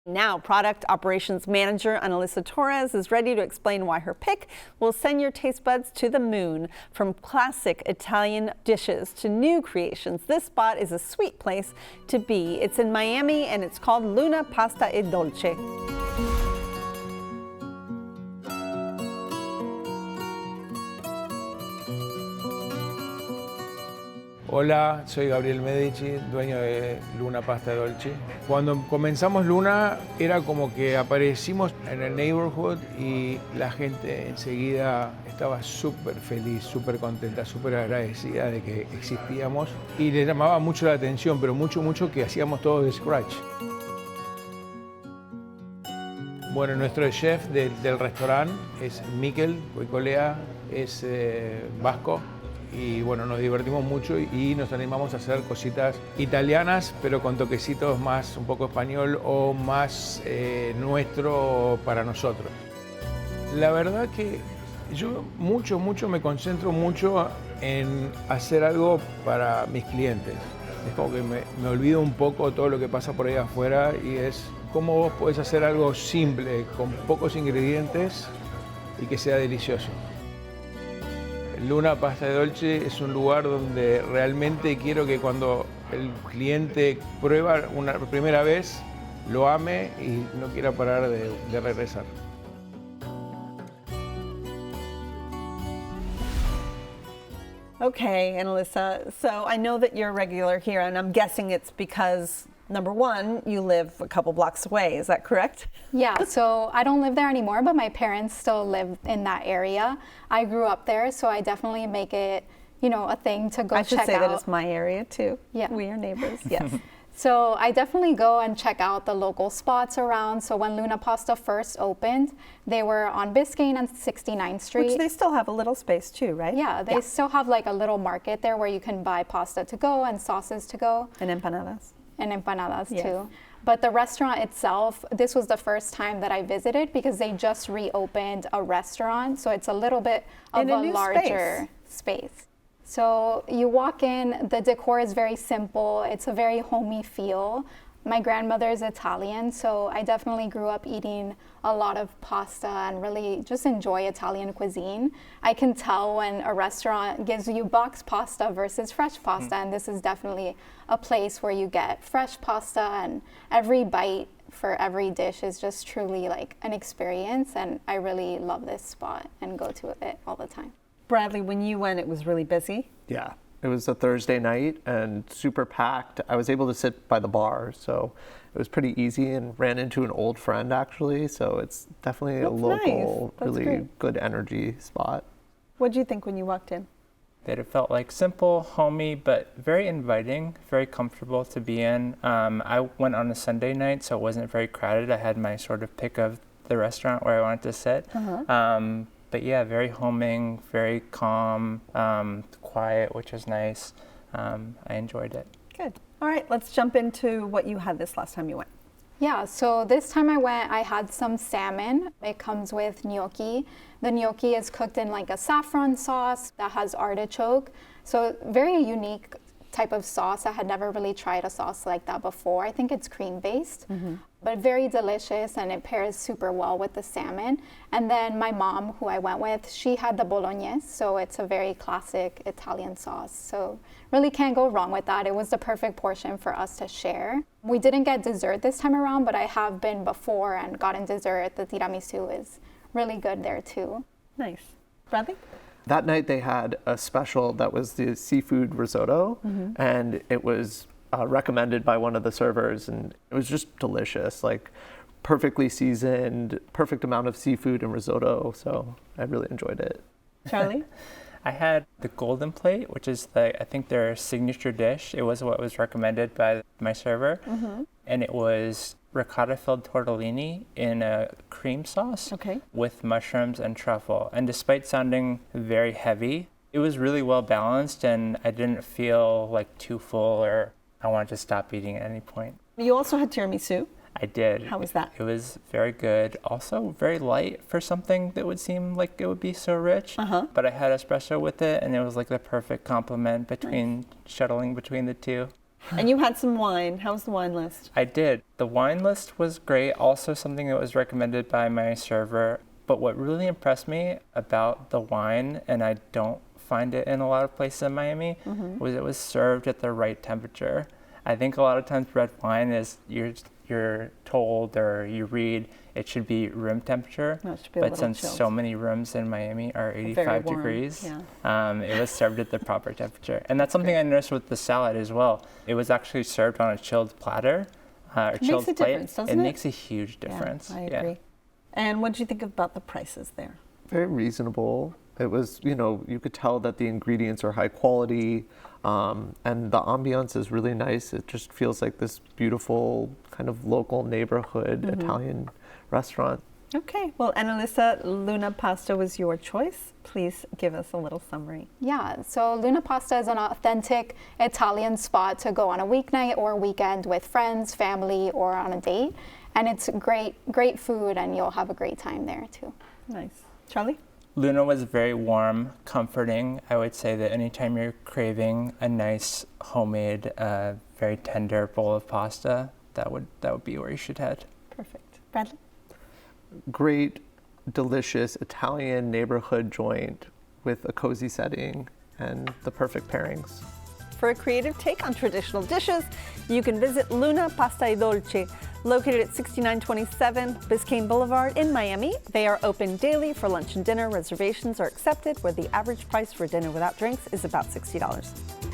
Now, Product Operations Manager Annalisa Torres is ready to explain why her pick will send your taste buds to the moon. From classic Italian dishes to new creations, this spot is a sweet place to be. It's in Miami and it's called Luna Pasta e Dolce. Hola, soy Gabriel Medici, dueño de Luna Pasta Dolci. Cuando comenzamos Luna era como que aparecimos en el neighborhood y la gente enseguida estaba súper feliz, súper contenta, súper agradecida de que existíamos y le llamaba mucho la atención, pero mucho que hacíamos todo de scratch. Bueno, nuestro chef del restaurante es Miquel Goicolea, es vasco. Y bueno, nos divertimos mucho y nos animamos a hacer cositas italianas, pero con toquecitos más un poco español o más nuestro para nosotros. La verdad que yo me concentro mucho en hacer algo para mis clientes. Es como que me olvido un poco todo lo que pasa por ahí afuera y es cómo vos podés hacer algo simple, con pocos ingredientes y que sea delicioso. Luna Pasta e Dolce es un lugar donde realmente quiero que cuando el cliente prueba una primera vez, lo ame y no quiera parar de regresar. Okay, Annalisa, so I know that you're a regular here, and I'm guessing it's because, number one, you live a couple blocks away. Is that correct? Yeah, so I don't live there anymore, but my parents still live in that area. I grew up there, so I definitely make it, a thing to go check out. I should say that it's my area too. Yeah. We are neighbors, yes. So I definitely go and check out the local spots around. So when Luna Pasta first opened, they were on Biscayne and 69th Street. Which they still have a little space too, right? Yeah, they still have like a little market there where you can buy pasta to go and sauces to go. And empanadas. And empanadas Yes. too. But the restaurant itself, this was the first time that I visited because they just reopened a restaurant. So it's a little bit of a larger space. So you walk in, the decor is very simple. It's a very homey feel. My grandmother is Italian, so I definitely grew up eating a lot of pasta and really just enjoy Italian cuisine. I can tell when a restaurant gives you boxed pasta versus fresh pasta, and this is definitely a place where you get fresh pasta, and every bite for every dish is just truly like an experience, and I really love this spot and go to it all the time. Bradley, when you went, it was really busy? Yeah, it was a Thursday night and super packed. I was able to sit by the bar, so it was pretty easy, and ran into an old friend actually, so it's definitely a local, really good energy spot. What did you think when you walked in? That it felt like simple, homey, but very inviting, very comfortable to be in. I went on a Sunday night, so it wasn't very crowded. I had my sort of pick of the restaurant where I wanted to sit. But yeah, very homing, very calm, quiet, which is nice. I enjoyed it. Good. All right, let's jump into what you had this last time you went. Yeah, so this time I went, I had some salmon. It comes with gnocchi. The gnocchi is cooked in like a saffron sauce that has artichoke. So very unique type of sauce. I had never really tried a sauce like that before. I think it's cream-based. But very delicious, and it pairs super well with the salmon. And then my mom, who I went with, she had the bolognese, so it's a very classic Italian sauce. So really can't go wrong with that. It was the perfect portion for us to share. We didn't get dessert this time around, but I have been before and gotten dessert. The tiramisu is really good there too. Nice. Bradley? That night they had a special that was the seafood risotto, and it was recommended by one of the servers, and it was just delicious, like perfectly seasoned, perfect amount of seafood and risotto, so I really enjoyed it. Charlie? I had the golden plate, which is I think their signature dish. It was what was recommended by my server, and it was ricotta-filled tortellini in a cream sauce with mushrooms and truffle. And despite sounding very heavy, it was really well balanced, and I didn't feel like too full or I wanted to stop eating at any point. You also had tiramisu. I did. How was that? It was very good. Also very light for something that would seem like it would be so rich. But I had espresso with it, and it was like the perfect complement between shuttling between the two. And you had some wine. How was the wine list? I did. The wine list was great, also something that was recommended by my server. But what really impressed me about the wine, and I don't find it in a lot of places in Miami, was it was served at the right temperature. I think a lot of times red wine is you're told or you read it should be room temperature, but since chilled. so many rooms in Miami are 85 degrees, it was served at the proper temperature. And that's something I noticed with the salad as well. It was actually served on a chilled platter, or chilled plate. Difference, doesn't it? Makes a huge difference. Yeah, I agree. And what did you think about the prices there? Very reasonable. It was, you could tell that the ingredients are high quality, and the ambiance is really nice. It just feels like this beautiful kind of local neighborhood Italian restaurant. Okay, well, Annalisa, Luna Pasta was your choice. Please give us a little summary. Yeah, so Luna Pasta is an authentic Italian spot to go on a weeknight or weekend with friends, family, or on a date. And it's great food, and you'll have a great time there too. Nice. Charlie? Luna was very warm, comforting. I would say that anytime you're craving a nice, homemade, very tender bowl of pasta, that would be where you should head. Perfect. Bradley? Great, delicious Italian neighborhood joint with a cozy setting and the perfect pairings. For a creative take on traditional dishes, you can visit Luna Pasta e Dolci, located at 6927 Biscayne Boulevard in Miami. They are open daily for lunch and dinner. Reservations are accepted, where the average price for dinner without drinks is about $60.